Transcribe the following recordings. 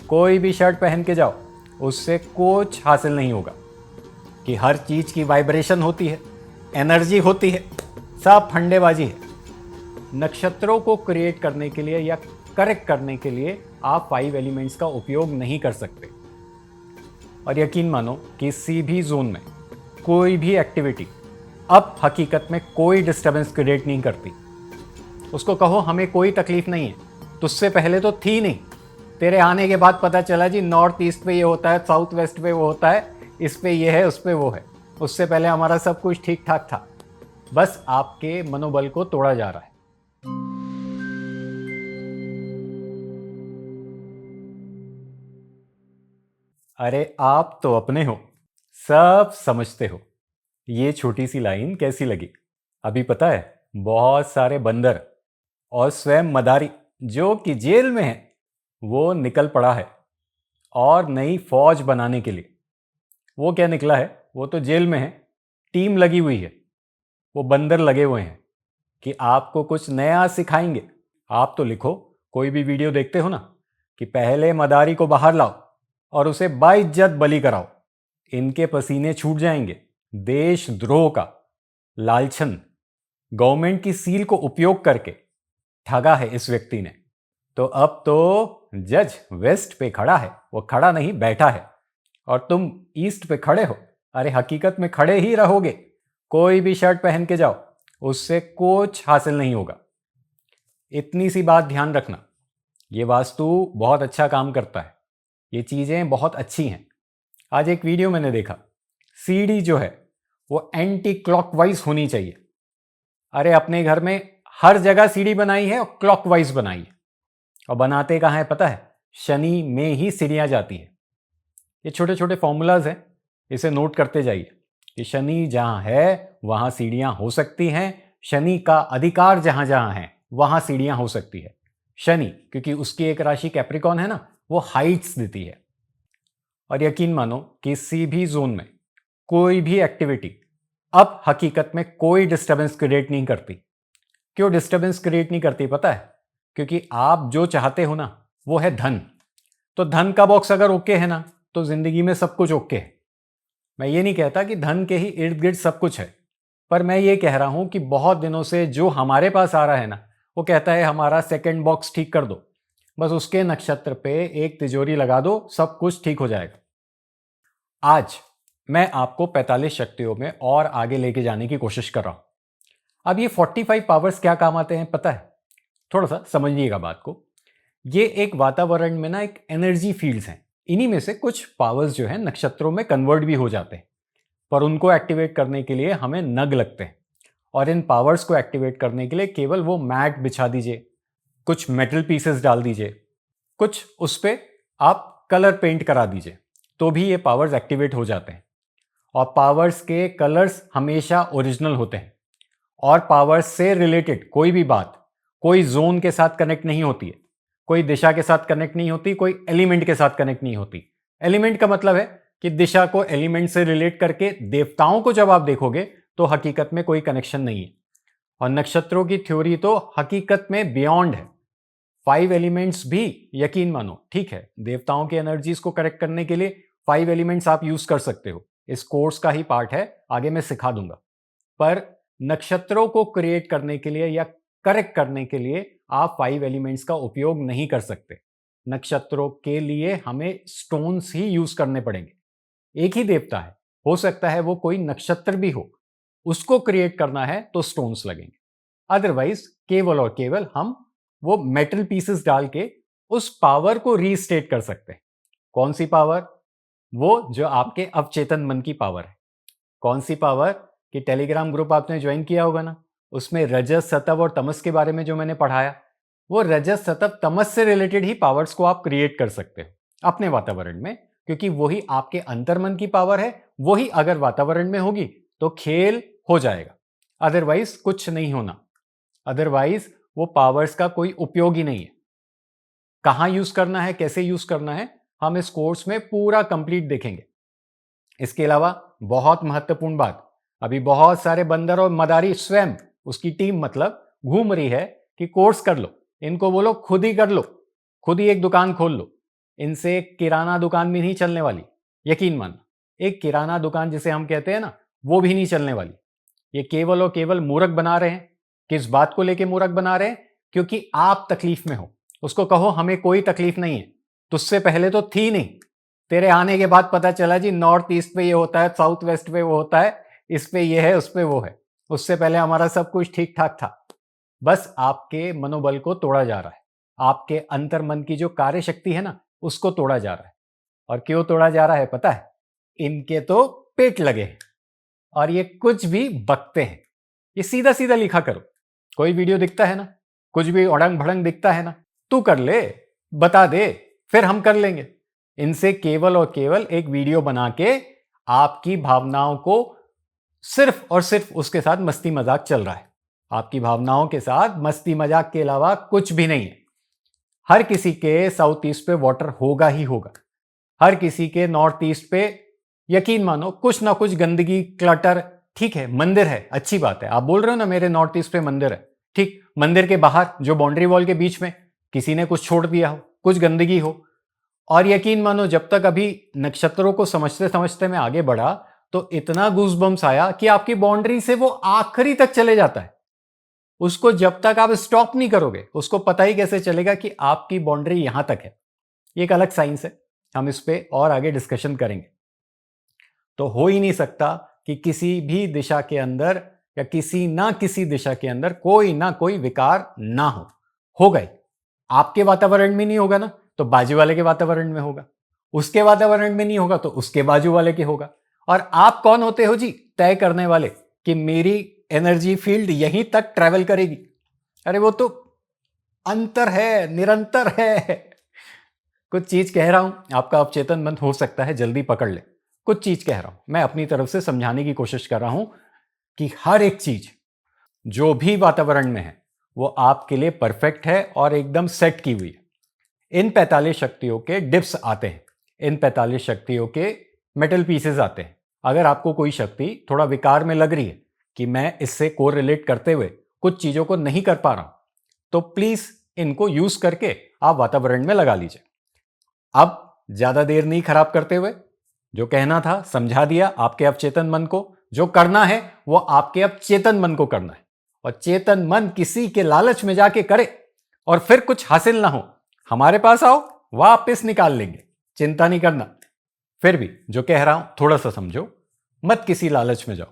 कोई भी शर्ट पहन के जाओ, उससे कुछ हासिल नहीं होगा। कि हर चीज की वाइब्रेशन होती है, एनर्जी होती है, सब फंडेबाजी है। नक्षत्रों को क्रिएट करने के लिए या करेक्ट करने के लिए आप 5 एलिमेंट्स का उपयोग नहीं कर सकते। और यकीन मानो किसी भी जोन में कोई भी एक्टिविटी अब हकीकत में कोई डिस्टरबेंस क्रिएट नहीं करती। उसको कहो हमें कोई तकलीफ नहीं है, तुझसे पहले तो थी नहीं, तेरे आने के बाद पता चला जी नॉर्थ ईस्ट पे ये होता है, साउथ वेस्ट पे वो होता है, इस पे ये है, उस पे वो है। उससे पहले हमारा सब कुछ ठीक ठाक था, बस आपके मनोबल को तोड़ा जा रहा है। अरे आप तो अपने हो, सब समझते हो। ये छोटी सी लाइन कैसी लगी? अभी पता है, बहुत सारे बंदर और स्वयं मदारी जो कि जेल में है, वो निकल पड़ा है और नई फौज बनाने के लिए। वो क्या निकला है, वो तो जेल में है, टीम लगी हुई है। वो बंदर लगे हुए हैं कि आपको कुछ नया सिखाएंगे। आप तो लिखो, कोई भी वीडियो देखते हो ना, कि पहले मदारी को बाहर लाओ और उसे बाइज्जत बलि कराओ। इनके पसीने छूट जाएंगे। देशद्रोह का लालछन गवर्नमेंट की सील को उपयोग करके ठगा है इस व्यक्ति ने। तो अब तो जज वेस्ट पे खड़ा है, वो खड़ा नहीं बैठा है, और तुम ईस्ट पे खड़े हो। अरे हकीकत में खड़े ही रहोगे। कोई भी शर्ट पहन के जाओ, उससे कुछ हासिल नहीं होगा। इतनी सी बात ध्यान रखना, ये वास्तु बहुत अच्छा काम करता है, ये चीजें बहुत अच्छी हैं। आज एक वीडियो मैंने देखा, सीढ़ी जो है वो एंटी क्लॉकवाइज होनी चाहिए। अरे अपने घर में हर जगह सीढ़ी बनाई है और क्लॉकवाइज बनाई है, और बनाते कहाँ है पता है? शनि में ही सीढ़ियां जाती है। ये छोटे छोटे फॉर्मूलाज हैं, इसे नोट करते जाइए कि शनि जहां है वहां सीढ़ियां हो सकती हैं। शनि का अधिकार जहां जहां है वहां सीढ़ियां हो सकती है। शनि क्योंकि उसकी एक राशि कैप्रिकॉन है ना, वो हाइट्स देती है। और यकीन मानो किसी भी जोन में कोई भी एक्टिविटी अब हकीकत में कोई डिस्टरबेंस क्रिएट नहीं करती। क्यों डिस्टरबेंस क्रिएट नहीं करती पता है? क्योंकि आप जो चाहते हो ना, वो है धन। तो धन का बॉक्स अगर ओके है ना, तो जिंदगी में सब कुछ ओके है। मैं ये नहीं कहता कि धन के ही इर्द गिर्द सब कुछ है, पर मैं ये कह रहा हूं कि बहुत दिनों से जो हमारे पास आ रहा है ना, वो कहता है हमारा सेकंड बॉक्स ठीक कर दो। बस उसके नक्षत्र पे एक तिजोरी लगा दो, सब कुछ ठीक हो जाएगा। आज मैं आपको 45 शक्तियों में और आगे लेके जाने की कोशिश कर रहा हूं। अब ये 45 पावर्स क्या काम आते हैं पता है? थोड़ा सा समझिएगा बात को। ये एक वातावरण में ना एक एनर्जी फील्ड्स हैं। इन्हीं में से कुछ पावर्स जो है नक्षत्रों में कन्वर्ट भी हो जाते हैं, पर उनको एक्टिवेट करने के लिए हमें नग लगते हैं। और इन पावर्स को एक्टिवेट करने के लिए केवल वो मैट बिछा दीजिए, कुछ मेटल पीसेस डाल दीजिए, कुछ उस पर आप कलर पेंट करा दीजिए, तो भी ये पावर्स एक्टिवेट हो जाते हैं। और पावर्स के कलर्स हमेशा ओरिजिनल होते हैं। और पावर्स से रिलेटेड कोई भी बात कोई जोन के साथ कनेक्ट नहीं होती है, कोई दिशा के साथ कनेक्ट नहीं होती, कोई एलिमेंट के साथ कनेक्ट नहीं होती। एलिमेंट का मतलब है कि दिशा को एलिमेंट से रिलेट करके देवताओं को जब आप देखोगे तो हकीकत में कोई कनेक्शन नहीं है। और नक्षत्रों की थ्योरी तो हकीकत में बियॉन्ड है। 5 एलिमेंट्स भी यकीन मानो ठीक है, देवताओं की एनर्जीज को करेक्ट करने के लिए 5 एलिमेंट्स आप यूज कर सकते हो, इस कोर्स का ही पार्ट है, आगे मैं सिखा दूंगा। पर नक्षत्रों को क्रिएट करने के लिए या करेक्ट करने के लिए आप 5 एलिमेंट्स का उपयोग नहीं कर सकते। नक्षत्रों के लिए हमें स्टोन्स ही यूज करने पड़ेंगे। एक ही देवता है, हो सकता है वो कोई नक्षत्र भी हो, उसको क्रिएट करना है तो स्टोन्स लगेंगे। अदरवाइज केवल और केवल हम वो मेटल पीसेस डाल के उस पावर को रीस्टेट कर सकते हैं। कौन सी पावर? वो जो आपके अवचेतन मन की पावर है। कौन सी पावर? कि टेलीग्राम ग्रुप आपने ज्वाइन किया होगा ना, उसमें रजस सतव और तमस के बारे में जो मैंने पढ़ाया, वो रजस सतव तमस से रिलेटेड ही पावर्स को आप क्रिएट कर सकते हो अपने वातावरण में, क्योंकि वही आपके अंतर्मन की पावर है। वही अगर वातावरण में होगी तो खेल हो जाएगा, अदरवाइज कुछ नहीं होना। अदरवाइज वो पावर्स का कोई उपयोग ही नहीं है। कहां यूज करना है, कैसे यूज करना है, हम इस कोर्स में पूरा कंप्लीट देखेंगे। इसके अलावा बहुत महत्वपूर्ण बात, अभी बहुत सारे बंदर और मदारी स्वयं उसकी टीम मतलब घूम रही है कि कोर्स कर लो, इनको बोलो खुद ही कर लो, खुद ही एक दुकान खोल लो। इनसे किराना दुकान भी नहीं चलने वाली, यकीन मानना। एक किराना दुकान जिसे हम कहते हैं ना, वो भी नहीं चलने वाली। ये केवल और केवल मूर्ख बना रहे हैं। किस बात को लेके मूर्ख बना रहे हैं? क्योंकि आप तकलीफ में हो। उसको कहो हमें कोई तकलीफ नहीं है, तुझसे पहले तो थी नहीं, तेरे आने के बाद पता चला जी नॉर्थ ईस्ट पे ये होता है, साउथ वेस्ट पे वो होता है, इस पे ये है, उस पे वो है। उससे पहले हमारा सब कुछ ठीक ठाक था। बस आपके मनोबल को तोड़ा जा रहा है, आपके अंतर्मन की जो कार्य शक्ति है ना, उसको तोड़ा जा रहा है। और क्यों तोड़ा जा रहा है पता है? इनके तो पेट लगे हैं और ये कुछ भी बकते हैं। ये सीधा सीधा लिखा करो। कोई वीडियो दिखता है ना, कुछ भी अड़ंग भड़ंग दिखता है ना, तू कर ले, बता दे, फिर हम कर लेंगे। इनसे केवल और केवल एक वीडियो बना के आपकी भावनाओं को सिर्फ और सिर्फ उसके साथ मस्ती मजाक चल रहा है। आपकी भावनाओं के साथ मस्ती मजाक के अलावा कुछ भी नहीं है। हर किसी के साउथ ईस्ट पे वाटर होगा ही होगा। हर किसी के नॉर्थ ईस्ट पे यकीन मानो कुछ ना कुछ गंदगी, क्लटर। ठीक है, मंदिर है, अच्छी बात है। आप बोल रहे हो ना मेरे नॉर्थ ईस्ट पे मंदिर है, ठीक। मंदिर के बाहर जो बाउंड्री वॉल के बीच में किसी ने कुछ छोड़ दिया हो, कुछ गंदगी हो, और यकीन मानो जब तक अभी नक्षत्रों को समझते समझते मैं आगे बढ़ा तो इतना गूज़बम्स आया कि आपकी बाउंड्री से वो आखिरी तक चले जाता है। उसको जब तक आप स्टॉप नहीं करोगे, उसको पता ही कैसे चलेगा कि आपकी बाउंड्री यहां तक है। ये एक अलग साइंस है, हम इस पे और आगे डिस्कशन करेंगे। तो हो ही नहीं सकता कि किसी भी दिशा के अंदर या किसी ना किसी दिशा के अंदर कोई ना कोई विकार ना हो गए। आपके वातावरण में नहीं होगा ना, तो बाजू वाले के वातावरण में होगा। उसके वातावरण में नहीं होगा तो उसके बाजू वाले के होगा। और आप कौन होते हो जी तय करने वाले कि मेरी एनर्जी फील्ड यहीं तक ट्रेवल करेगी? अरे वो तो अंतर है, निरंतर है। कुछ चीज कह रहा हूं, आपका अवचेतन मन हो सकता है जल्दी पकड़ ले। कुछ चीज कह रहा हूं, मैं अपनी तरफ से समझाने की कोशिश कर रहा हूं कि हर एक चीज जो भी वातावरण में है वो आपके लिए परफेक्ट है और एकदम सेट की हुई है। इन 45 शक्तियों के डिप्स आते हैं, इन 45 शक्तियों के मेटल पीसेस आते हैं। अगर आपको कोई शक्ति थोड़ा विकार में लग रही है कि मैं इससे को रिलेट करते हुए कुछ चीजों को नहीं कर पा रहा हूं, तो प्लीज इनको यूज करके आप वातावरण में लगा लीजिए। अब ज्यादा देर नहीं खराब करते हुए, जो कहना था समझा दिया आपके अवचेतन मन को। जो करना है वो आपके अब चेतन मन को करना है। और चेतन मन किसी के लालच में जाके करे और फिर कुछ हासिल ना हो, हमारे पास आओ, वापस निकाल लेंगे, चिंता नहीं करना। फिर भी जो कह रहा हूं थोड़ा सा समझो, मत किसी लालच में जाओ।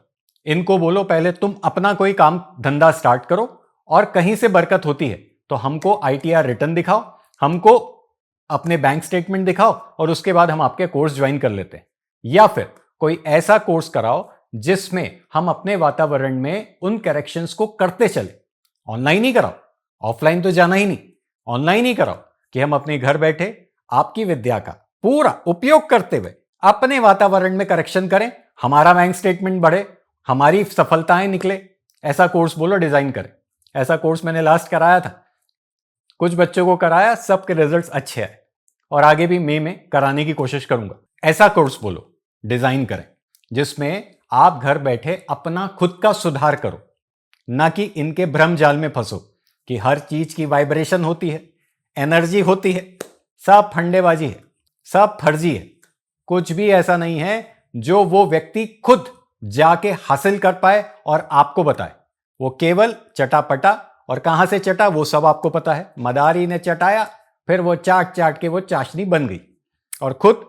इनको बोलो पहले तुम अपना कोई काम धंधा स्टार्ट करो, और कहीं से बरकत होती है तो हमको आईटीआर रिटर्न दिखाओ, हमको अपने बैंक स्टेटमेंट दिखाओ, और उसके बाद हम आपके कोर्स ज्वाइन कर लेते हैं। या फिर कोई ऐसा कोर्स कराओ जिसमें हम अपने वातावरण में उन करेक्शंस को करते चले। ऑनलाइन ही कराओ, ऑफलाइन तो जाना ही नहीं, ऑनलाइन ही कराओ कि हम अपने घर बैठे आपकी विद्या का पूरा उपयोग करते हुए अपने वातावरण में करेक्शन करें, हमारा बैंक स्टेटमेंट बढ़े, हमारी सफलताएं निकले। ऐसा कोर्स बोलो डिजाइन करें। ऐसा कोर्स मैंने लास्ट कराया था, कुछ बच्चों को कराया, सबके रिजल्ट्स अच्छे आए, और आगे भी मई में कराने की कोशिश करूंगा। ऐसा कोर्स बोलो डिजाइन करें जिसमें आप घर बैठे अपना खुद का सुधार करो, ना कि इनके भ्रम जाल में फंसो कि हर चीज की वाइब्रेशन होती है, एनर्जी होती है। सब फंडेबाजी है, सब फर्जी है। कुछ भी ऐसा नहीं है जो वो व्यक्ति खुद जाके हासिल कर पाए और आपको बताए। वो केवल चटापटा, और कहां से चटा वो सब आपको पता है। मदारी ने चटाया, फिर वो चाट चाट के वो चाशनी बन गई, और खुद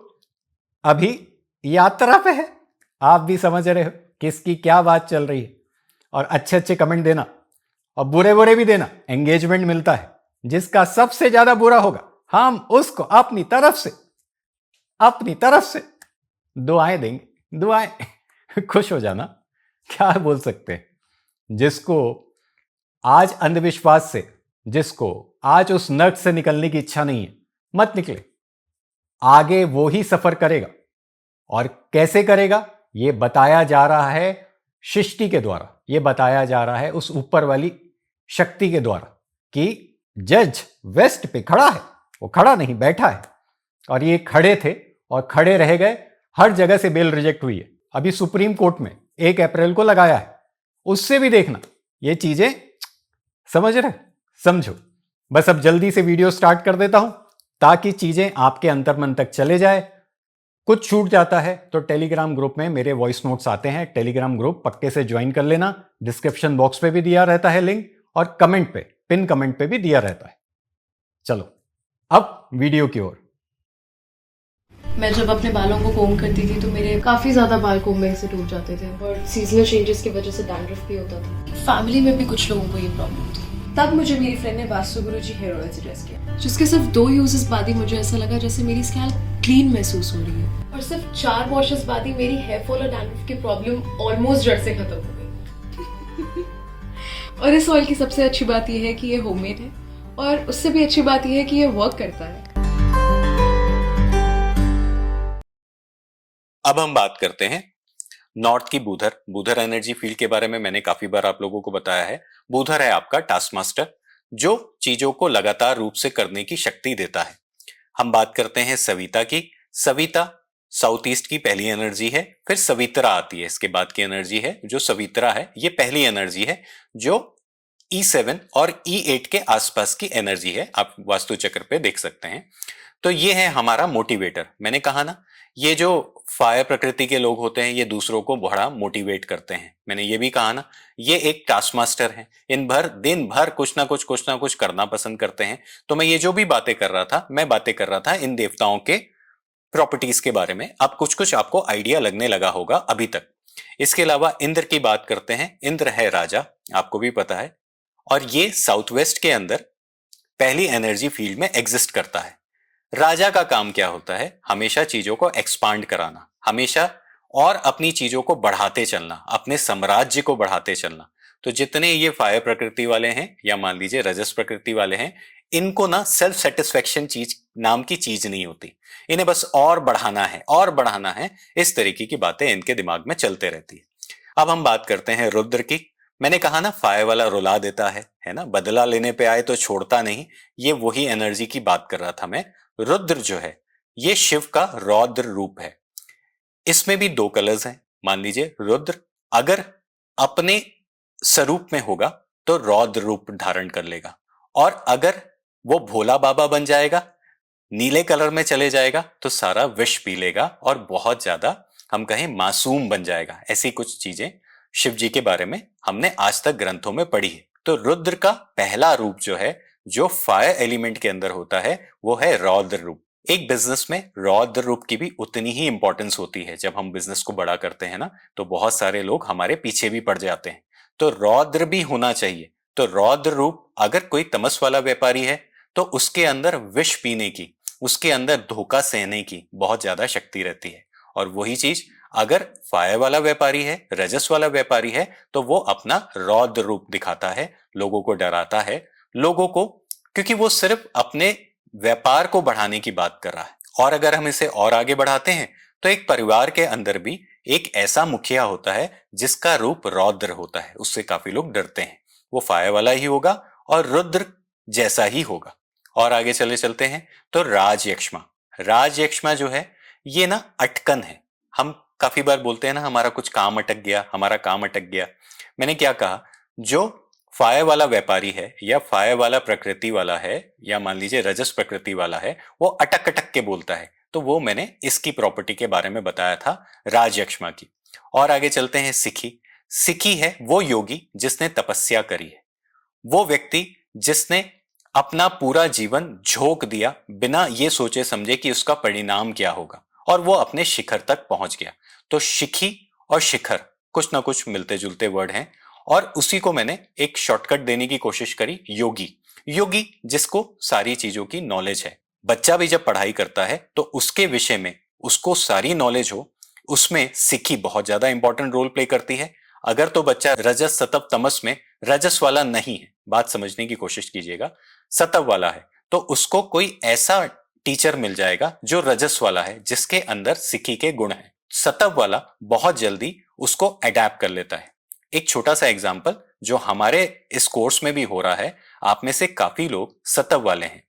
अभी यात्रा पे है। आप भी समझ रहे हो किसकी क्या बात चल रही है। और अच्छे अच्छे कमेंट देना और बुरे बुरे भी देना, एंगेजमेंट मिलता है। जिसका सबसे ज्यादा बुरा होगा हम उसको अपनी तरफ से दुआएं देंगे, दुआएं। खुश हो जाना, क्या बोल सकते हैं। जिसको आज अंधविश्वास से, जिसको आज उस नर्क से निकलने की इच्छा नहीं है, मत निकले। आगे वो ही सफर करेगा, और कैसे करेगा ये बताया जा रहा है सृष्टि के द्वारा, ये बताया जा रहा है उस ऊपर वाली शक्ति के द्वारा कि जज वेस्ट पे खड़ा है, वो खड़ा नहीं बैठा है। और ये खड़े थे और खड़े रह गए। हर जगह से बेल रिजेक्ट हुई है। अभी सुप्रीम कोर्ट में 1 अप्रैल को लगाया है, उससे भी देखना ये चीजें समझ रहे, समझो। बस अब जल्दी से वीडियो स्टार्ट कर देता हूं, ताकि चीजें आपके अंतर्मन तक चले जाए। कुछ छूट जाता है तो टेलीग्राम ग्रुप में मेरे वॉइस नोट्स आते हैं। टेलीग्राम ग्रुप पक्के से ज्वाइन कर लेना। डिस्क्रिप्शन बॉक्स पे भी दिया रहता है लिंक, और कमेंट पे, पिन कमेंट पे भी दिया रहता है। चलो अब वीडियो की ओर। मैं जब अपने बालों को कोम करती थी तो मेरे काफ़ी ज़्यादा बाल कोम्बिंग से टूट जाते थे और सीजनल चेंजेस की वजह से डैंड्रफ भी होता था। फैमिली में भी कुछ लोगों को ये प्रॉब्लम थी। तब मुझे मेरी फ्रेंड ने वास्तु गुरुजी हेयर ऑयल सजेस्ट किया, जिसके सिर्फ 2 यूजेस बाद ही मुझे ऐसा लगा जैसे मेरी स्कैल्प क्लीन महसूस हो रही है, और सिर्फ 4 वॉशेस बाद ही मेरी हेयर फॉल और डैंड्रफ की प्रॉब्लम ऑलमोस्ट जड़ से खत्म हो गई। और इस ऑयल की सबसे अच्छी बात यह है कि ये होममेड है, और उससे भी अच्छी बात यह है कि ये वर्क करता है। अब हम बात करते हैं नॉर्थ की बूधर एनर्जी फील्ड के बारे में। मैंने काफी बार आप लोगों को बताया है। बूधर है आपका टास्क मास्टर, जो चीजों को लगातार रूप से करने की शक्ति देता है। हम बात करते हैं सविता की। सविता साउथ ईस्ट की पहली एनर्जी है, फिर सवित्रा आती है, इसके बाद की एनर्जी है जो सवित्रा है। ये पहली एनर्जी है जो E7 और E8 के आसपास की एनर्जी है। आप वास्तु चक्र पे देख सकते हैं। तो ये है हमारा मोटिवेटर। मैंने कहा ना, ये जो फायर प्रकृति के लोग होते हैं ये दूसरों को बड़ा मोटिवेट करते हैं। मैंने ये भी कहा ना, ये एक टास्क मास्टर है। दिन भर कुछ ना कुछ करना पसंद करते हैं। तो मैं ये जो भी बातें कर रहा था, मैं बातें कर रहा था इन देवताओं के प्रॉपर्टीज के बारे में। अब कुछ आपको आइडिया लगने लगा होगा अभी तक। इसके अलावा इंद्र की बात करते हैं। इंद्र है राजा, आपको भी पता है, और ये साउथ वेस्ट के अंदर पहली एनर्जी फील्ड में एग्जिस्ट करता है। राजा का काम क्या होता है? हमेशा चीजों को एक्सपांड कराना, हमेशा और अपनी चीजों को बढ़ाते चलना, अपने साम्राज्य को बढ़ाते चलना। तो जितने ये फायर प्रकृति वाले हैं या मान लीजिए रजस प्रकृति वाले हैं, इनको ना सेल्फ सेटिस्फेक्शन चीज नाम की चीज नहीं होती। इन्हें बस और बढ़ाना है और बढ़ाना है, इस तरीके की बातें इनके दिमाग में चलते रहती है। अब हम बात करते हैं रुद्र की। मैंने कहा ना, फायर वाला रुला देता है ना, बदला लेने पे आए तो छोड़ता नहीं। ये वही एनर्जी की बात कर रहा था मैं। रुद्र जो है ये शिव का रौद्र रूप है। इसमें भी 2 कलर्स हैं। मान लीजिए रुद्र अगर अपने स्वरूप में होगा तो रौद्र रूप धारण कर लेगा, और अगर वो भोला बाबा बन जाएगा, नीले कलर में चले जाएगा, तो सारा विष पी लेगा और बहुत ज्यादा हम कहें मासूम बन जाएगा। ऐसी कुछ चीजें शिव जी के बारे में हमने आज तक ग्रंथों में पढ़ी है। तो रुद्र का पहला रूप जो है, जो फायर एलिमेंट के अंदर होता है, वो है रौद्र रूप। एक बिजनेस में रौद्र रूप की भी उतनी ही इंपॉर्टेंस होती है। जब हम बिजनेस को बड़ा करते हैं ना, तो बहुत सारे लोग हमारे पीछे भी पड़ जाते हैं। तो रौद्र भी होना चाहिए। तो रौद्र रूप, अगर कोई तमस वाला व्यापारी है तो उसके अंदर विष पीने की, उसके अंदर धोखा सहने की बहुत ज्यादा शक्ति रहती है। और वही चीज अगर फायर वाला व्यापारी है, रजस वाला व्यापारी है, तो वो अपना रौद्र रूप दिखाता है, लोगों को डराता है, लोगों को, क्योंकि वो सिर्फ अपने व्यापार को बढ़ाने की बात कर रहा है। और अगर हम इसे और आगे बढ़ाते हैं तो एक परिवार के अंदर भी एक ऐसा मुखिया होता है जिसका रूप रौद्र होता है। उससे काफी लोग डरते हैं। वो फायर वाला ही होगा और रुद्र जैसा ही होगा। और आगे चलते हैं तो राजयक्ष्मा जो है ये ना अटकन है। हम काफी बार बोलते हैं ना, हमारा कुछ काम अटक गया, हमारा काम अटक गया। मैंने क्या कहा, जो फायर वाला व्यापारी है या फायर वाला प्रकृति वाला है या मान लीजिए रजस प्रकृति वाला है, वो अटक अटक के बोलता है। तो वो मैंने इसकी प्रॉपर्टी के बारे में बताया था, राजयक्ष्मा की। और आगे चलते हैं सिखी है वो योगी जिसने तपस्या करी है, वो व्यक्ति जिसने अपना पूरा जीवन झोंक दिया बिना ये सोचे समझे कि उसका परिणाम क्या होगा, और वो अपने शिखर तक पहुंच गया। तो शिखी और शिखर कुछ ना कुछ मिलते जुलते वर्ड हैं, और उसी को मैंने एक शॉर्टकट देने की कोशिश करी, योगी जिसको सारी चीजों की नॉलेज है। बच्चा भी जब पढ़ाई करता है तो उसके विषय में उसको सारी नॉलेज हो, उसमें सिखी बहुत ज्यादा इंपॉर्टेंट रोल प्ले करती है। अगर तो बच्चा रजस सतव तमस में रजस वाला नहीं है, बात समझने की कोशिश कीजिएगा, सतव वाला है, तो उसको कोई ऐसा टीचर मिल जाएगा जो रजस वाला है, जिसके अंदर सिखी के गुण है। सतव वाला बहुत जल्दी उसको अडेप्ट कर लेता है। एक छोटा सा एग्जाम्पल जो हमारे इस कोर्स में भी हो रहा है, आप में से काफी लोग सतव वाले हैं,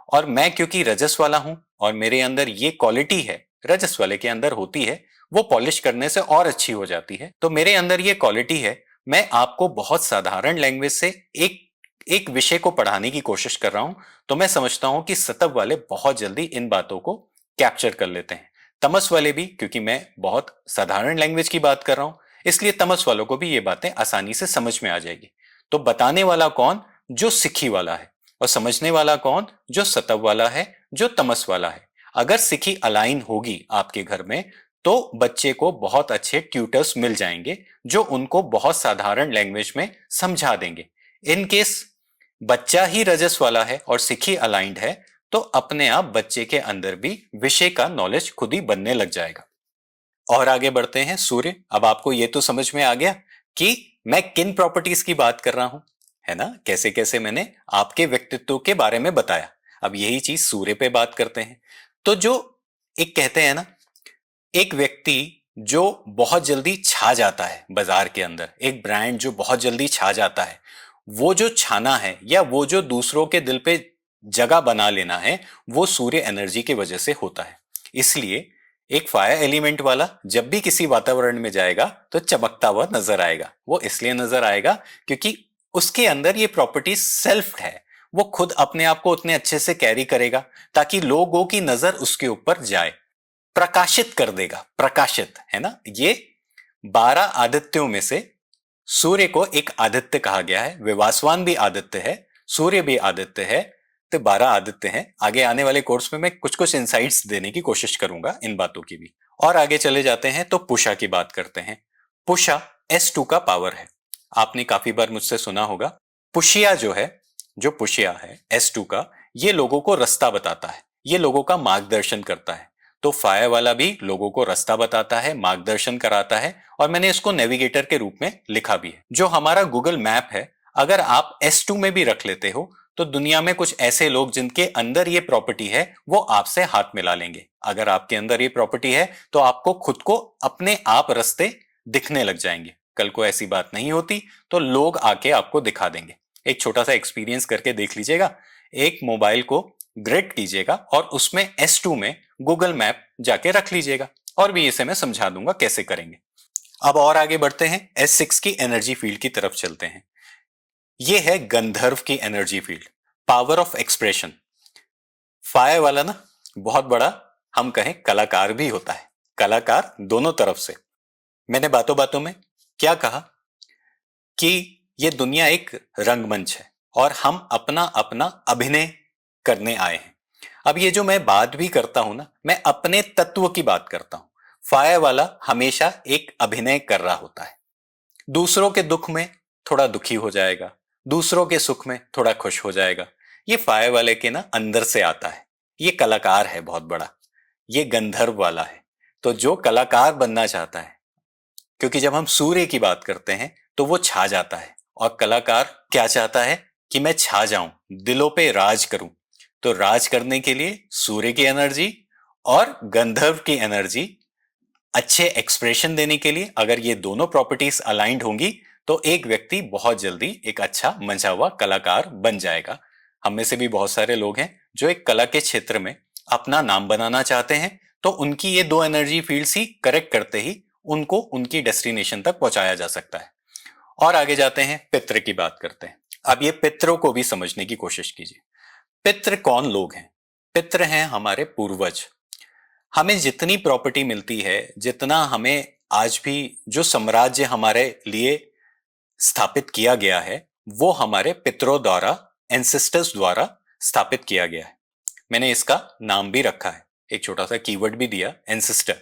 और मैं क्योंकि रजस वाला हूं और मेरे अंदर ये क्वालिटी है, रजस वाले के अंदर होती है, वो पॉलिश करने से और अच्छी हो जाती है। तो मेरे अंदर ये क्वालिटी है, मैं आपको बहुत साधारण लैंग्वेज से एक एक विषय को पढ़ाने की कोशिश कर रहा हूं, तो मैं समझता हूं कि सतव वाले बहुत जल्दी इन बातों को कैप्चर कर लेते हैं। तमस वाले भी, क्योंकि मैं बहुत साधारण लैंग्वेज की बात कर रहा हूं, इसलिए तमस वालों को भी ये बातें आसानी से समझ में आ जाएगी। तो बताने वाला कौन? जो सिखी वाला है। और समझने वाला कौन? जो सतव वाला है, जो तमस वाला है। अगर सिखी अलाइन होगी आपके घर में, तो बच्चे को बहुत अच्छे ट्यूटर्स मिल जाएंगे जो उनको बहुत साधारण लैंग्वेज में समझा देंगे। इन केस बच्चा ही रजस वाला है और सिखी अलाइंड है, तो अपने आप बच्चे के अंदर भी विषय का नॉलेज खुद ही बनने लग जाएगा। और आगे बढ़ते हैं। सूर्य, अब आपको ये तो समझ में आ गया कि मैं किन प्रॉपर्टीज की बात कर रहा हूं, है ना? कैसे कैसे मैंने आपके व्यक्तित्व के बारे में बताया। अब यही चीज सूर्य पे बात करते हैं। तो जो एक कहते हैं ना, एक व्यक्ति जो बहुत जल्दी छा जाता है बाजार के अंदर, एक ब्रांड जो बहुत जल्दी छा जाता है, वो जो छाना है या वो जो दूसरों के दिल पे जगह बना लेना है, वो सूर्य एनर्जी की वजह से होता है। इसलिए एक फायर एलिमेंट वाला जब भी किसी वातावरण में जाएगा तो चमकता हुआ नजर आएगा। वो इसलिए नजर आएगा क्योंकि उसके अंदर ये प्रॉपर्टी सेल्फ है। वो खुद अपने आप को उतने अच्छे से कैरी करेगा ताकि लोगों की नजर उसके ऊपर जाए, प्रकाशित कर देगा। प्रकाशित, है ना? ये 12 आदित्यों में से सूर्य को एक आदित्य कहा गया है। विवासवान भी आदित्य है, सूर्य भी आदित्य है, तो 12 आदित्य हैं। आगे आने वाले कोर्स में मैं कुछ कुछ इंसाइट्स देने की कोशिश करूंगा इन बातों की भी। और आगे चले जाते हैं तो पुषा की बात करते हैं। पुषा S2 का पावर है। आपने काफी बार मुझसे सुना होगा। पुषिया जो है, जो पुषिया है S2 का, ये लोगों को रास्ता बताता है, ये लोगों का मार्गदर्शन करता है। तो फायर वाला भी लोगों को रास्ता बताता है, मार्गदर्शन कराता है, और मैंने इसको नेविगेटर के रूप में लिखा भी है। जो हमारा गूगल मैप है, अगर आप S2 में भी रख लेते हो तो दुनिया में कुछ ऐसे लोग जिनके अंदर ये प्रॉपर्टी है, वो आपसे हाथ मिला लेंगे। अगर आपके अंदर ये प्रॉपर्टी है तो आपको खुद को अपने आप रास्ते दिखने लग जाएंगे। कल को ऐसी बात नहीं होती तो लोग आके आपको दिखा देंगे। एक छोटा सा एक्सपीरियंस करके देख लीजिएगा। एक मोबाइल को ग्रिड कीजिएगा और उसमें S2 में गूगल मैप जाके रख लीजिएगा, और भी इसे मैं समझा दूंगा कैसे करेंगे। अब और आगे बढ़ते हैं, S6 की एनर्जी फील्ड की तरफ चलते हैं। ये है गंधर्व की energy field, power of expression. Fire वाला ना बहुत बड़ा, हम कहें कलाकार भी होता है, कलाकार दोनों तरफ से। मैंने बातों बातों में क्या कहा कि ये दुनिया एक रंगमंच है और हम अपना अपना अभिनय करने आए हैं। अब ये जो मैं बात भी करता हूं ना, मैं अपने तत्व की बात करता हूं। फायर वाला हमेशा एक अभिनय कर रहा होता है। दूसरों के दुख में थोड़ा दुखी हो जाएगा, दूसरों के सुख में थोड़ा खुश हो जाएगा। ये फायर वाले के ना अंदर से आता है। ये कलाकार है बहुत बड़ा, ये गंधर्व वाला है। तो जो कलाकार बनना चाहता है, क्योंकि जब हम सूर्य की बात करते हैं तो वो छा जाता है, और कलाकार क्या चाहता है कि मैं छा जाऊं, दिलों पे राज करूं। तो राज करने के लिए सूर्य की एनर्जी और गंधर्व की एनर्जी, अच्छे एक्सप्रेशन देने के लिए, अगर ये दोनों प्रॉपर्टीज अलाइंड होंगी तो एक व्यक्ति बहुत जल्दी एक अच्छा मंचा हुआ कलाकार बन जाएगा। हम में से भी बहुत सारे लोग हैं जो एक कला के क्षेत्र में अपना नाम बनाना चाहते हैं, तो उनकी ये दो एनर्जी फील्ड्स ही करेक्ट करते ही उनको उनकी डेस्टिनेशन तक पहुंचाया जा सकता है। और आगे जाते हैं, पितृ की बात करते हैं। अब ये पितरों को भी समझने की कोशिश कीजिए। पितृ कौन लोग हैं? पितृ हैं हमारे पूर्वज। हमें जितनी प्रॉपर्टी मिलती है, जितना हमें आज भी जो साम्राज्य हमारे लिए स्थापित किया गया है, वो हमारे पितरों द्वारा, एंसेस्टर्स द्वारा स्थापित किया गया है। मैंने इसका नाम भी रखा है, एक छोटा सा कीवर्ड भी दिया, एंसेस्टर।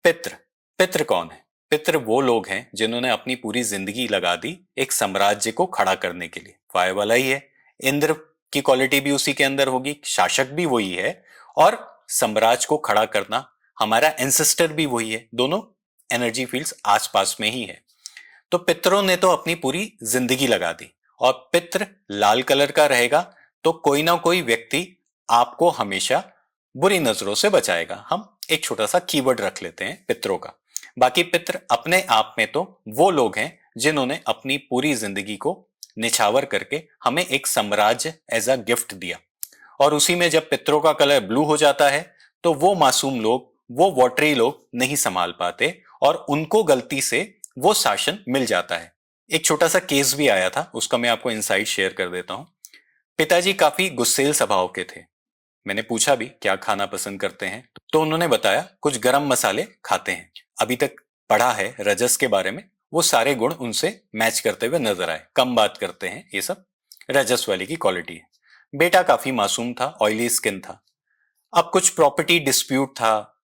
पितृ, पितृ कौन है? पितृ वो लोग हैं जिन्होंने अपनी पूरी जिंदगी लगा दी एक साम्राज्य को खड़ा करने के लिए। फायर वाला ही है, इंद्र की क्वालिटी भी उसी के अंदर होगी, शासक भी वही है, और साम्राज्य को खड़ा करना हमारा एंसेस्टर भी वही है। दोनों एनर्जी फील्ड्स आसपास में ही है। तो पितरों ने तो अपनी पूरी जिंदगी लगा दी, और पितृ लाल कलर का रहेगा तो कोई ना कोई व्यक्ति आपको हमेशा बुरी नजरों से बचाएगा। हम एक छोटा सा कीवर्ड रख लेते हैं पितरों का। बाकी पितृ अपने आप में तो वो लोग हैं जिन्होंने अपनी पूरी जिंदगी को निछावर करके हमें एक साम्राज्य एज अ गिफ्ट दिया, और उसी में जब पितरों का कलर ब्लू हो जाता है तो वो मासूम लोग, वो वॉटरी लोग नहीं संभाल पाते और उनको गलती से वो शासन मिल जाता है। एक छोटा सा केस भी आया था, उसका मैं आपको इनसाइट शेयर कर देता हूं। पिताजी काफी गुस्सेल स्वभाव के थे। मैंने पूछा भी क्या खाना पसंद करते हैं, तो उन्होंने बताया कुछ गरम मसाले खाते हैं। अभी तक पढ़ा है रजस के बारे में, वो सारे गुण उनसे मैच करते हुए नजर आए। कम बात करते हैं, ये सब रजस वाले की क्वालिटी है। बेटा काफी मासूम था, ऑयली स्किन था। अब कुछ प्रॉपर्टी डिस्प्यूट था,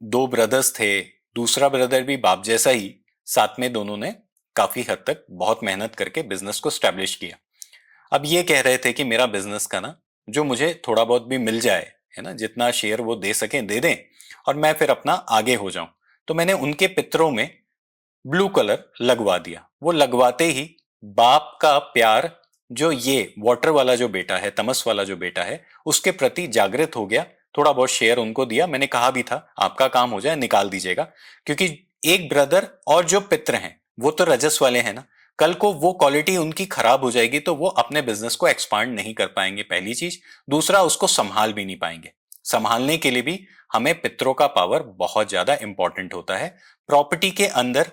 दो ब्रदर्स थे, दूसरा ब्रदर भी बाप जैसा ही, साथ में दोनों ने काफी हद तक बहुत मेहनत करके बिजनेस को स्टैब्लिश किया। अब ये कह रहे थे कि मेरा बिजनेस का ना जो मुझे थोड़ा बहुत भी मिल जाए, है ना, जितना शेयर वो दे सकें दे दें और मैं फिर अपना आगे हो जाऊं। तो मैंने उनके पितरों में ब्लू कलर लगवा दिया। वो लगवाते ही बाप का प्यार, जो ये वाटर वाला जो बेटा है, तमस वाला जो बेटा है, उसके प्रति जागृत हो गया। थोड़ा बहुत शेयर उनको दिया। मैंने कहा भी था आपका काम हो जाए निकाल दीजिएगा, क्योंकि एक ब्रदर और जो पित्र हैं वो तो रजस वाले हैं ना, कल को वो क्वालिटी उनकी खराब हो जाएगी तो वो अपने बिजनेस को एक्सपांड नहीं कर पाएंगे, पहली चीज। दूसरा, उसको संभाल भी नहीं पाएंगे। संभालने के लिए भी हमें पितरों का पावर बहुत ज्यादा इंपॉर्टेंट होता है। प्रॉपर्टी के अंदर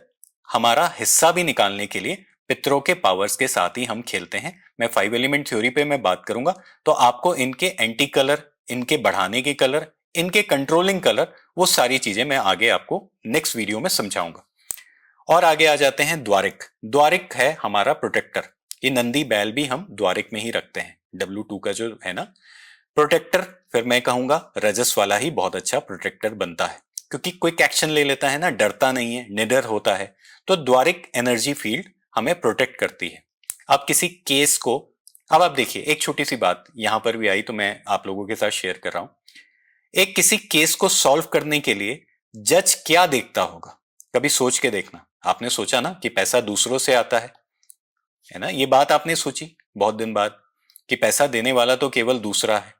हमारा हिस्सा भी निकालने के लिए पितरों के पावर्स के साथ ही हम खेलते हैं। मैं 5 एलिमेंट थ्योरी पे मैं बात करूंगा, तो आपको इनके एंटी कलर, इनके बढ़ाने के कलर, इनके कंट्रोलिंग कलर, वो सारी चीजें मैं आगे आपको नेक्स्ट वीडियो में समझाऊंगा। और आगे आ जाते हैं द्वारिक। द्वारिक है हमारा प्रोटेक्टर। ये नंदी बैल भी हम द्वारिक में ही रखते हैं, W2 का जो है ना प्रोटेक्टर। फिर मैं कहूंगा रजस वाला ही बहुत अच्छा प्रोटेक्टर बनता है, क्योंकि क्विक एक्शन ले लेता है ना, डरता नहीं है, निडर होता है। तो द्वारिक एनर्जी फील्ड हमें प्रोटेक्ट करती है। अब किसी केस को, अब आप देखिए एक छोटी सी बात यहां पर भी आई तो मैं आप लोगों के साथ शेयर कर रहा हूं। एक किसी केस को सॉल्व करने के लिए जज क्या देखता होगा, कभी सोच के देखना। आपने सोचा ना कि पैसा दूसरों से आता है ना, ये बात आपने सोची बहुत दिन बाद कि पैसा देने वाला तो केवल दूसरा है,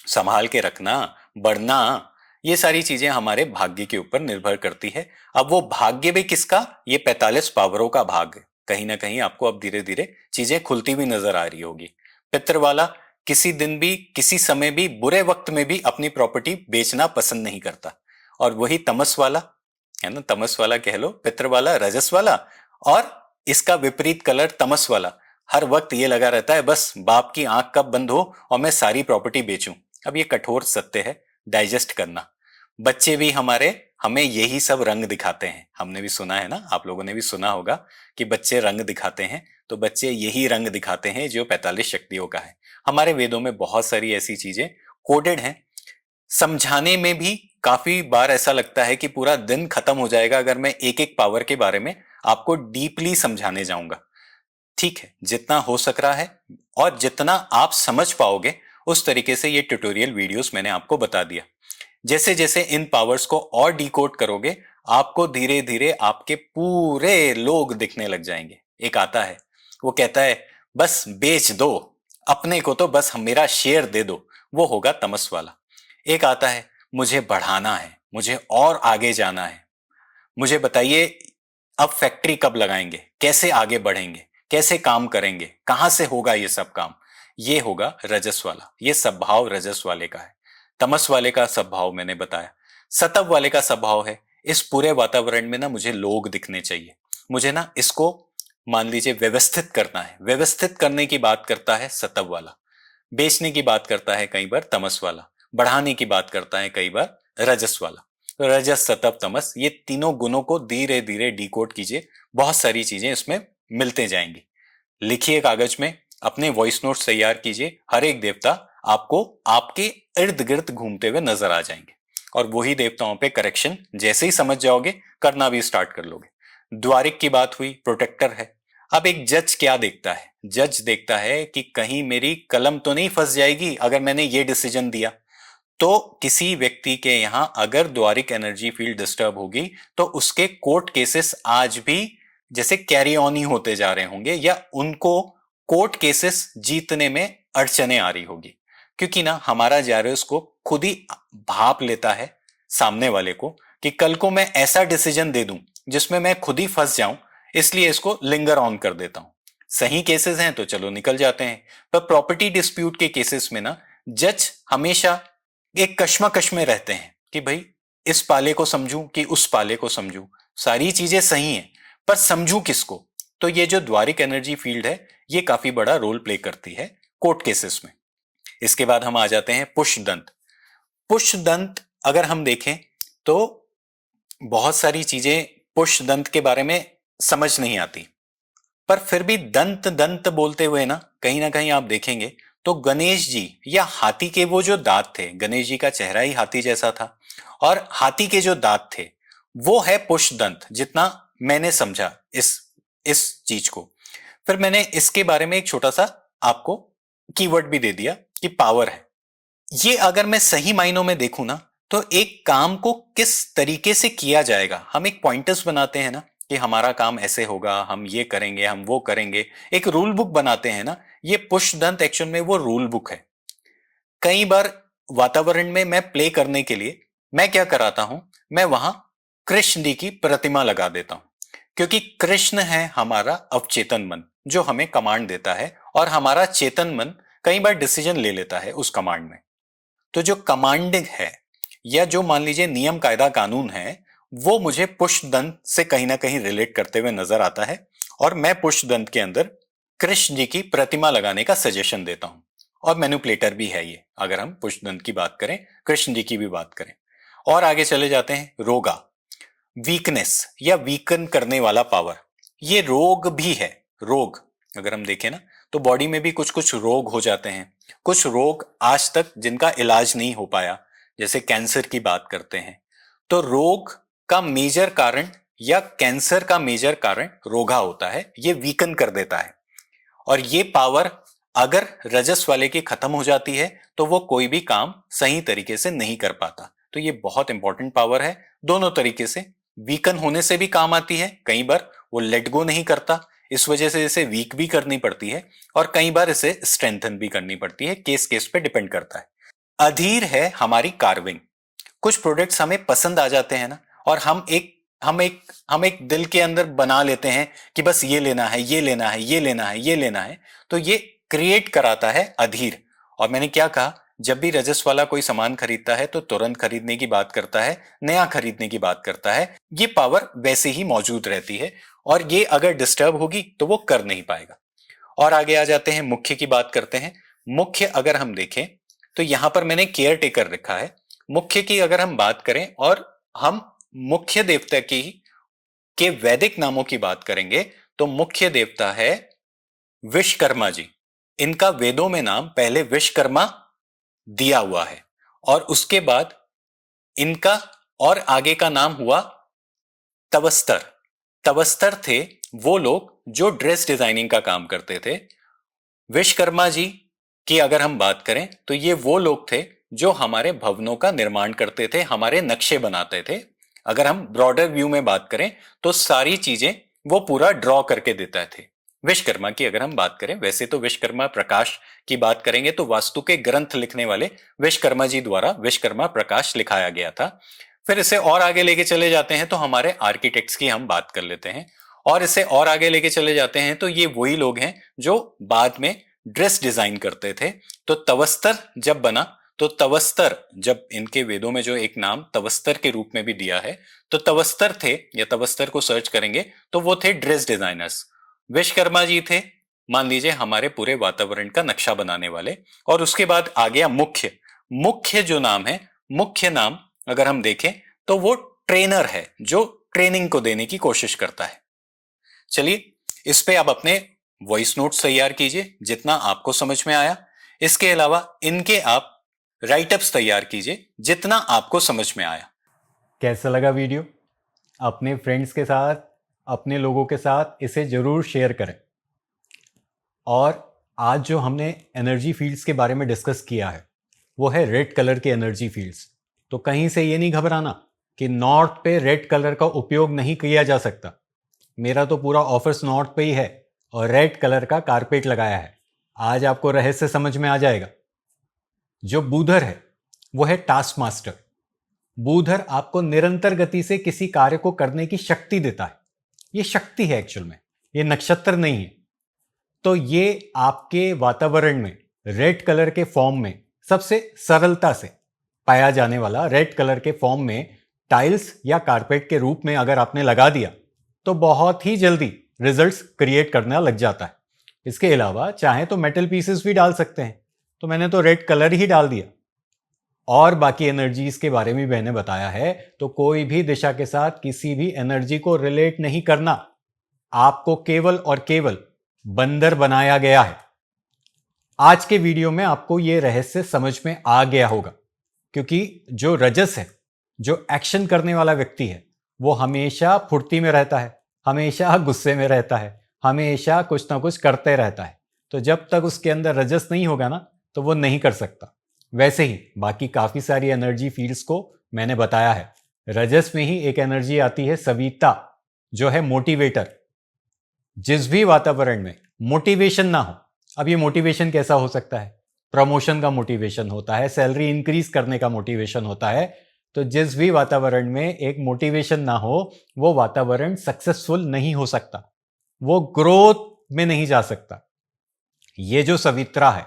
संभाल के रखना, बढ़ना, ये सारी चीजें हमारे भाग्य के ऊपर निर्भर करती है। अब वो भाग्य भी किसका, ये 45 पावरों का भाग्य। कहीं ना कहीं आपको अब धीरे धीरे चीजें खुलती हुई नजर आ रही होगी। पितर वाला किसी दिन भी, किसी समय भी, बुरे वक्त में भी अपनी प्रॉपर्टी बेचना पसंद नहीं करता। और वही तमस वाला है ना, तमस वाला कह लो, पितर वाला रजस वाला, और इसका विपरीत कलर तमस वाला, हर वक्त ये लगा रहता है बस बाप की आंख कब बंद हो और मैं सारी प्रॉपर्टी बेचूं। अब ये कठोर सत्य है, डाइजेस्ट करना। बच्चे भी हमारे हमें यही सब रंग दिखाते हैं। हमने भी सुना है ना, आप लोगों ने भी सुना होगा कि बच्चे रंग दिखाते हैं, तो बच्चे यही रंग दिखाते हैं जो 45 शक्तियों का है। हमारे वेदों में बहुत सारी ऐसी चीजें कोडेड हैं। समझाने में भी काफी बार ऐसा लगता है कि पूरा दिन खत्म हो जाएगा अगर मैं एक एक पावर के बारे में आपको डीपली समझाने जाऊंगा। ठीक है, जितना हो सक रहा है और जितना आप समझ पाओगे उस तरीके से ये ट्यूटोरियल वीडियोस मैंने आपको बता दिया। जैसे जैसे इन पावर्स को और डिकोड करोगे, आपको धीरे धीरे आपके पूरे लोग दिखने लग जाएंगे। एक आता है, वो कहता है बस बेच दो अपने को, तो बस मेरा शेयर दे दो, वो होगा तमस वाला। एक आता है, मुझे बढ़ाना है, मुझे और आगे जाना है, मुझे बताइए अब फैक्ट्री कब लगाएंगे, कैसे आगे बढ़ेंगे, कैसे काम करेंगे, कहां से होगा ये सब काम, ये होगा रजस वाला। ये स्वभाव रजस वाले का है। तमस वाले का स्वभाव मैंने बताया। सतव वाले का स्वभाव है, इस पूरे वातावरण में ना मुझे लोग दिखने चाहिए, मुझे ना इसको मान लीजिए व्यवस्थित करना है। व्यवस्थित करने की बात करता है सतव वाला, बेचने की बात करता है कई बार तमस वाला, बढ़ाने की बात करता है कई बार रजस वाला। तो रजस, सतव, तमस, ये तीनों गुणों को धीरे धीरे डिकोड कीजिए, बहुत सारी चीजें इसमें मिलते जाएंगी। लिखिए कागज में, अपने वॉइस नोट्स तैयार कीजिए, हर एक देवता आपको आपके इर्द गिर्द घूमते हुए नजर आ जाएंगे और वही देवताओं पे करेक्शन जैसे ही समझ जाओगे करना भी स्टार्ट कर लोगे। द्वारिक की बात हुई, प्रोटेक्टर है। अब एक जज क्या देखता है, जज देखता है कि कहीं मेरी कलम तो नहीं फंस जाएगी अगर मैंने ये डिसीजन दिया। तो किसी व्यक्ति के यहां अगर द्वारिक एनर्जी फील्ड डिस्टर्ब होगी तो उसके कोर्ट केसेस आज भी जैसे कैरी ऑन ही होते जा रहे होंगे, या उनको कोर्ट केसेस जीतने में अड़चने आ रही होगी, क्योंकि ना हमारा जायरोस्कोप खुद ही भाप लेता है सामने वाले को कि कल को मैं ऐसा डिसीजन दे दूं जिसमें मैं खुद ही फंस जाऊं, इसलिए इसको लिंगर ऑन कर देता हूं। सही केसेस हैं तो चलो निकल जाते हैं, पर प्रॉपर्टी डिस्प्यूट के केसेस में ना जज हमेशा एक कश्मकश में रहते हैं कि भाई इस पाले को समझूं कि उस पाले को समझूं। सारी चीजें सही हैं पर समझूं किसको। तो ये जो द्वारिक एनर्जी फील्ड है ये काफी बड़ा रोल प्ले करती है कोर्ट केसेस में। इसके बाद हम आ जाते हैं पुष्पदंत। पुष्पदंत अगर हम देखें तो बहुत सारी चीजें पुष्पदंत के बारे में समझ नहीं आती, पर फिर भी दंत दंत बोलते हुए ना कहीं आप देखेंगे तो गणेश जी या हाथी के वो जो दांत थे, गणेश जी का चेहरा ही हाथी जैसा था और हाथी के जो दांत थे वो है पुष्पदंत, जितना मैंने समझा इस चीज को। फिर मैंने इसके बारे में एक छोटा सा आपको कीवर्ड भी दे दिया कि पावर है। ये अगर मैं सही मायनों में देखूं ना तो एक काम को किस तरीके से किया जाएगा, हम एक पॉइंटर्स बनाते हैं ना कि हमारा काम ऐसे होगा, हम ये करेंगे, हम वो करेंगे, एक रूल बुक बनाते हैं ना, ये पुष्पदंत एक्चुअल में वो रूल बुक है। कई बार वातावरण में मैं प्ले करने के लिए मैं क्या कराता हूं, मैं वहां कृष्ण जी की प्रतिमा लगा देता हूं, क्योंकि कृष्ण है हमारा अवचेतन मन जो हमें कमांड देता है और हमारा चेतन मन कई बार डिसीजन ले लेता है उस कमांड में। तो जो कमांडिंग है या जो मान लीजिए नियम कायदा कानून है वो मुझे पुष्पदंत से कहीं ना कहीं रिलेट करते हुए नजर आता है और मैं पुष्पदंत के अंदर कृष्ण जी की प्रतिमा लगाने का सजेशन देता हूं। और मैनिपुलेटर भी है ये, अगर हम पुष्पदंत की बात करें, कृष्ण जी की भी बात करें। और आगे चले जाते हैं, रोगा, वीकनेस या वीकन करने वाला पावर, ये रोग भी है। रोग अगर हम देखें ना तो बॉडी में भी कुछ कुछ रोग हो जाते हैं, कुछ रोग आज तक जिनका इलाज नहीं हो पाया, जैसे कैंसर की बात करते हैं तो रोग का मेजर कारण या कैंसर का मेजर कारण रोगा होता है, ये वीकन कर देता है। और ये पावर अगर रजस वाले की खत्म हो जाती है तो वो कोई भी काम सही तरीके से नहीं कर पाता। तो ये बहुत इंपॉर्टेंट पावर है, दोनों तरीके से। वीकन होने से भी काम आती है, कई बार वो लेट गो नहीं करता, इस वजह से इसे वीक भी करनी पड़ती है और कई बार इसे स्ट्रेंथन भी करनी पड़ती है, केस केस पे डिपेंड करता है। अधीर है हमारी कार्विंग। कुछ प्रोडक्ट्स हमें पसंद आ जाते हैं ना और हम एक दिल के अंदर बना लेते हैं कि बस ये लेना है, ये लेना है, ये लेना है, ये लेना है, तो ये क्रिएट कराता है अधीर। और मैंने क्या कहा, जब भी रजस वाला कोई सामान खरीदता है तो तुरंत खरीदने की बात करता है, नया खरीदने की बात करता है, ये पावर वैसे ही मौजूद रहती है और ये अगर डिस्टर्ब होगी तो वो कर नहीं पाएगा। और आगे आ जाते हैं, मुख्य की बात करते हैं। मुख्य अगर हम देखें तो यहां पर मैंने केयर टेकर रखा है। मुख्य की अगर हम बात करें और हम मुख्य देवता की के वैदिक नामों की बात करेंगे तो मुख्य देवता है विश्वकर्मा जी। इनका वेदों में नाम पहले विश्वकर्मा दिया हुआ है और उसके बाद इनका और आगे का नाम हुआ तवस्तर। तवस्तर थे वो लोग जो ड्रेस डिजाइनिंग का काम करते थे। विश्वकर्मा जी की अगर हम बात करें तो ये वो लोग थे जो हमारे भवनों का निर्माण करते थे, हमारे नक्शे बनाते थे। अगर हम ब्रॉडर व्यू में बात करें तो सारी चीजें वो पूरा ड्रॉ करके देते थे। विश्वकर्मा की अगर हम बात करें, वैसे तो विश्वकर्मा प्रकाश की बात करेंगे तो वास्तु के ग्रंथ लिखने वाले विश्वकर्मा जी द्वारा विश्वकर्मा प्रकाश लिखाया गया था। फिर इसे और आगे लेके चले जाते हैं तो हमारे आर्किटेक्ट्स की हम बात कर लेते हैं और इसे और आगे लेके चले जाते हैं तो ये वही लोग हैं जो बाद में ड्रेस डिजाइन करते थे। तो तवस्तर जब बना तो तवस्तर, जब इनके वेदों में जो एक नाम तवस्तर के रूप में भी दिया है, तो तवस्तर थे या तवस्तर को सर्च करेंगे तो वो थे ड्रेस डिजाइनर्स। विश्वकर्मा जी थे मान लीजिए हमारे पूरे वातावरण का नक्शा बनाने वाले। और उसके बाद आ गया मुख्य। मुख्य जो नाम है, मुख्य नाम अगर हम देखें तो वो ट्रेनर है जो ट्रेनिंग को देने की कोशिश करता है। चलिए इस पे आप अपने वॉइस नोट्स तैयार कीजिए जितना आपको समझ में आया। इसके अलावा इनके आप राइटअप्स तैयार कीजिए जितना आपको समझ में आया। कैसा लगा वीडियो? अपने फ्रेंड्स के साथ, अपने लोगों के साथ इसे ज़रूर शेयर करें। और आज जो हमने एनर्जी फील्ड्स के बारे में डिस्कस किया है वो है रेड कलर के एनर्जी फील्ड्स। तो कहीं से ये नहीं घबराना कि नॉर्थ पे रेड कलर का उपयोग नहीं किया जा सकता। मेरा तो पूरा ऑफिस नॉर्थ पे ही है और रेड कलर का कारपेट लगाया है। आज आपको रहस्य समझ में आ जाएगा। जो बूधर है वो है टास्क मास्टर। बूधर आपको निरंतर गति से किसी कार्य को करने की शक्ति देता है। ये शक्ति है एक्चुअल में, ये नक्षत्र नहीं है। तो ये आपके वातावरण में रेड कलर के फॉर्म में सबसे सरलता से पाया जाने वाला रेड कलर के फॉर्म में टाइल्स या कारपेट के रूप में अगर आपने लगा दिया तो बहुत ही जल्दी रिजल्ट्स क्रिएट करना लग जाता है। इसके अलावा चाहे तो मेटल पीसेस भी डाल सकते हैं, तो मैंने तो रेड कलर ही डाल दिया। और बाकी एनर्जीज के बारे में मैंने बताया है, तो कोई भी दिशा के साथ किसी भी एनर्जी को रिलेट नहीं करना। आपको केवल और केवल बंदर बनाया गया है। आज के वीडियो में आपको यह रहस्य समझ में आ गया होगा, क्योंकि जो रजस है, जो एक्शन करने वाला व्यक्ति है, वो हमेशा फुर्ती में रहता है, हमेशा गुस्से में रहता है, हमेशा कुछ ना कुछ करते रहता है। तो जब तक उसके अंदर रजस नहीं होगा ना, तो वो नहीं कर सकता। वैसे ही बाकी काफी सारी एनर्जी फील्ड्स को मैंने बताया है। रजस में ही एक एनर्जी आती है सविता, जो है मोटिवेटर। जिस भी वातावरण में मोटिवेशन ना हो, अब ये मोटिवेशन कैसा हो सकता है? प्रमोशन का मोटिवेशन होता है, सैलरी इंक्रीज करने का मोटिवेशन होता है। तो जिस भी वातावरण में एक मोटिवेशन ना हो, वो वातावरण सक्सेसफुल नहीं हो सकता, वो ग्रोथ में नहीं जा सकता। ये जो सवित्रा है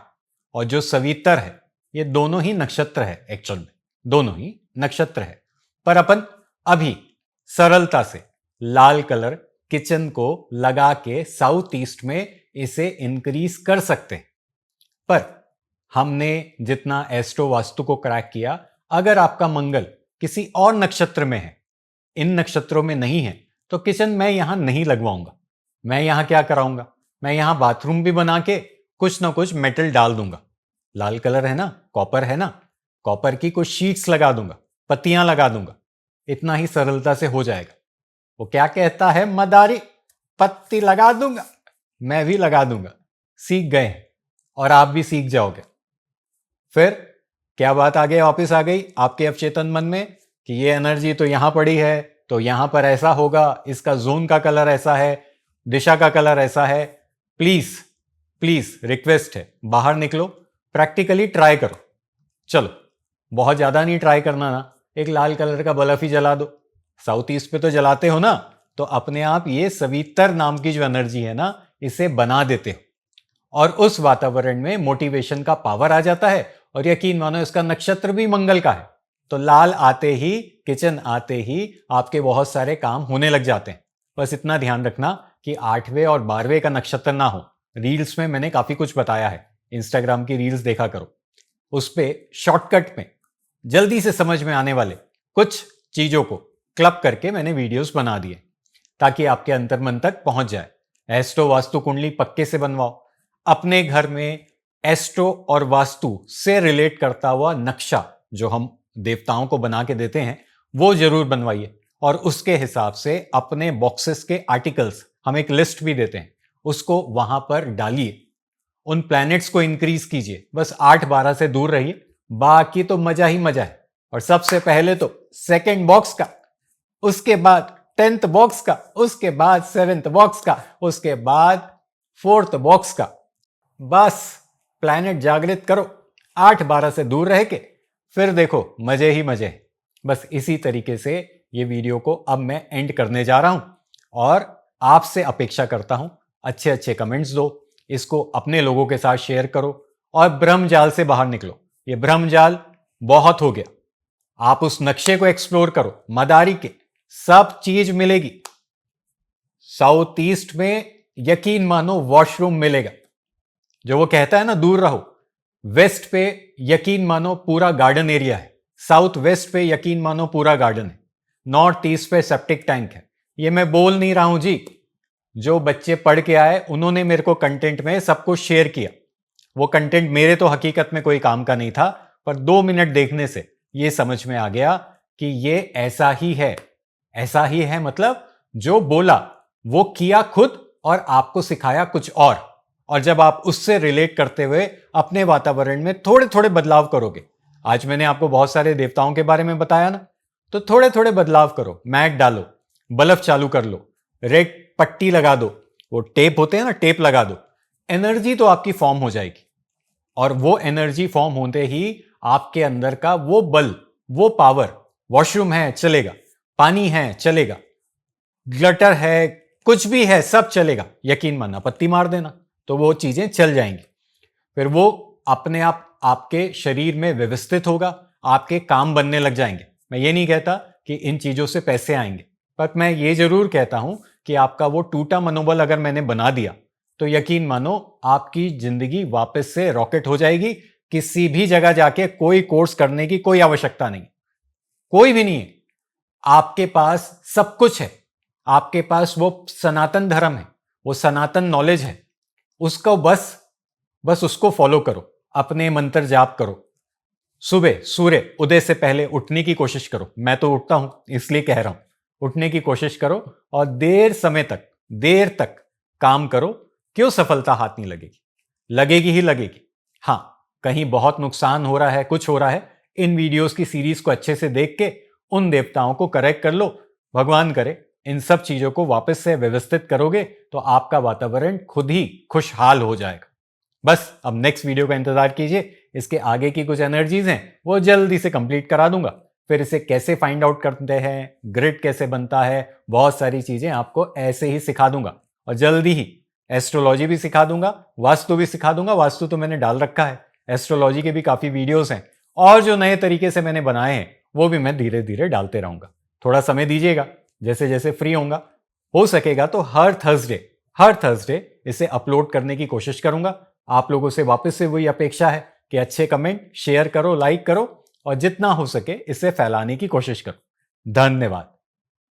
और जो सवितर है, ये दोनों ही नक्षत्र है। एक्चुअल में दोनों ही नक्षत्र है, पर अपन अभी सरलता से लाल कलर किचन को लगा के साउथ ईस्ट में इसे इंक्रीज कर सकते हैं। पर हमने जितना एस्ट्रो वास्तु को क्रैक किया, अगर आपका मंगल किसी और नक्षत्र में है, इन नक्षत्रों में नहीं है, तो किचन मैं यहां नहीं लगवाऊंगा। मैं यहां क्या कराऊंगा? मैं यहां बाथरूम भी बना के कुछ ना कुछ मेटल डाल दूंगा। लाल कलर है ना, कॉपर है ना, कॉपर की कुछ शीट्स लगा दूंगा, पत्तियां लगा दूंगा। इतना ही सरलता से हो जाएगा। वो क्या कहता है मदारी, पत्ती लगा दूंगा, मैं भी लगा दूंगा। सीख गए और आप भी सीख जाओगे। फिर क्या बात आगे वापस आ गई आपके अवचेतन मन में कि ये एनर्जी तो यहां पड़ी है, तो यहां पर ऐसा होगा, इसका जोन का कलर ऐसा है, दिशा का कलर ऐसा है। प्लीज प्लीज रिक्वेस्ट है, बाहर निकलो, प्रैक्टिकली ट्राई करो। चलो, बहुत ज्यादा नहीं ट्राई करना ना, एक लाल कलर का बल्ब ही जला दो। साउथ ईस्ट पे तो जलाते हो ना, तो अपने आप ये सवितर नाम की जो एनर्जी है ना, इसे बना देते हो और उस वातावरण में मोटिवेशन का पावर आ जाता है। और यकीन मानो इसका नक्षत्र भी मंगल का है, तो लाल आते ही, किचन आते ही आपके बहुत सारे काम होने लग जाते हैं। बस इतना ध्यान रखना कि 8वें और 12वें का नक्षत्र ना हो। रील्स में मैंने काफी कुछ बताया है, इंस्टाग्राम की रील्स देखा करो, उस पे शॉर्टकट में जल्दी से समझ में आने वाले कुछ चीजों को क्लब करके मैंने वीडियोस बना दिए, ताकि आपके अंतर्मन तक पहुंच जाए। एस्ट्रो वास्तु कुंडली पक्के से बनवाओ। अपने घर में एस्ट्रो और वास्तु से रिलेट करता हुआ नक्शा जो हम देवताओं को बना के देते हैं, वो जरूर बनवाइए। और उसके हिसाब से अपने बॉक्सेस के आर्टिकल्स, हम एक लिस्ट भी देते हैं, उसको वहां पर डालिए। उन प्लैनेट्स को इंक्रीज कीजिए। बस 8-12 से दूर रहिए, बाकी तो मजा ही मजा है। और सबसे पहले तो सेकंड बॉक्स का, उसके बाद 10th बॉक्स का, उसके बाद 7th बॉक्स का, उसके बाद 4th बॉक्स का। बस प्लैनेट जागृत करो, 8-12 से दूर रह के, फिर देखो मजे ही मजे हैं। बस इसी तरीके से ये वीडियो को अब मैं एंड करने जा रहा हूं और आपसे अपेक्षा करता हूं अच्छे अच्छे कमेंट्स दो, इसको अपने लोगों के साथ शेयर करो और ब्रह्मजाल से बाहर निकलो। ये ब्रह्मजाल बहुत हो गया। आप उस नक्शे को एक्सप्लोर करो, मदारी के सब चीज मिलेगी। साउथ ईस्ट में यकीन मानो वॉशरूम मिलेगा, जो वो कहता है ना दूर रहो। वेस्ट पे यकीन मानो पूरा गार्डन एरिया है, साउथ वेस्ट पे यकीन मानो पूरा गार्डन है, नॉर्थ ईस्ट पे सेप्टिक टैंक है। ये मैं बोल नहीं रहा हूं जी, जो बच्चे पढ़ के आए उन्होंने मेरे को कंटेंट में सब कुछ शेयर किया। वो कंटेंट मेरे तो हकीकत में कोई काम का नहीं था, पर 2 मिनट देखने से ये समझ में आ गया कि ये ऐसा ही है। ऐसा ही है मतलब जो बोला वो किया खुद और आपको सिखाया कुछ और जब आप उससे रिलेट करते हुए अपने वातावरण में थोड़े थोड़े बदलाव करोगे। आज मैंने आपको बहुत सारे देवताओं के बारे में बताया ना, तो थोड़े थोड़े बदलाव करो। मैट डालो, बल्ब चालू कर लो, रेड पट्टी लगा दो, वो टेप होते हैं ना, टेप लगा दो। एनर्जी तो आपकी फॉर्म हो जाएगी और वो एनर्जी फॉर्म होते ही आपके अंदर का वो बल, वो पावर, वॉशरूम है चलेगा, पानी है चलेगा, ग्लटर है, कुछ भी है सब चलेगा। यकीन मानना, पत्ती मार देना तो वो चीजें चल जाएंगी। फिर वो अपने आप आपके शरीर में व्यवस्थित होगा, आपके काम बनने लग जाएंगे। मैं ये नहीं कहता कि इन चीजों से पैसे आएंगे, पर मैं ये जरूर कहता हूं कि आपका वो टूटा मनोबल अगर मैंने बना दिया तो यकीन मानो आपकी जिंदगी वापस से रॉकेट हो जाएगी। किसी भी जगह जाके कोई कोर्स करने की कोई आवश्यकता नहीं, कोई भी नहीं है। आपके पास सब कुछ है, आपके पास वो सनातन धर्म है, वो सनातन नॉलेज है, उसको बस उसको फॉलो करो, अपने मंत्र जाप करो, सुबह सूर्य उदय से पहले उठने की कोशिश करो। मैं तो उठता हूं इसलिए कह रहा हूं, उठने की कोशिश करो और देर तक काम करो। क्यों सफलता हाथ नहीं लगेगी? लगेगी ही लगेगी। हां, कहीं बहुत नुकसान हो रहा है, कुछ हो रहा है, इन वीडियोस की सीरीज को अच्छे से देख के उन देवताओं को करेक्ट कर लो। भगवान करे इन सब चीजों को वापस से व्यवस्थित करोगे तो आपका वातावरण खुद ही खुशहाल हो जाएगा। बस अब नेक्स्ट वीडियो का इंतजार कीजिए, इसके आगे की कुछ एनर्जीज हैं वो जल्दी से कंप्लीट करा दूंगा। फिर इसे कैसे फाइंड आउट करते हैं, ग्रिड कैसे बनता है, बहुत सारी चीजें आपको ऐसे ही सिखा दूंगा। और जल्दी ही एस्ट्रोलॉजी भी सिखा दूंगा, वास्तु भी सिखा दूंगा। वास्तु तो मैंने डाल रखा है, एस्ट्रोलॉजी के भी काफी वीडियोस हैं और जो नए तरीके से मैंने बनाए हैं वो भी मैं धीरे धीरे डालते रहूंगा। थोड़ा समय दीजिएगा, जैसे जैसे फ्री होऊंगा, हो सकेगा तो हर थर्सडे इसे अपलोड करने की कोशिश करूंगा। आप लोगों से वापस से वही अपेक्षा है कि अच्छे कमेंट शेयर करो, लाइक करो और जितना हो सके इसे फैलाने की कोशिश करो। धन्यवाद।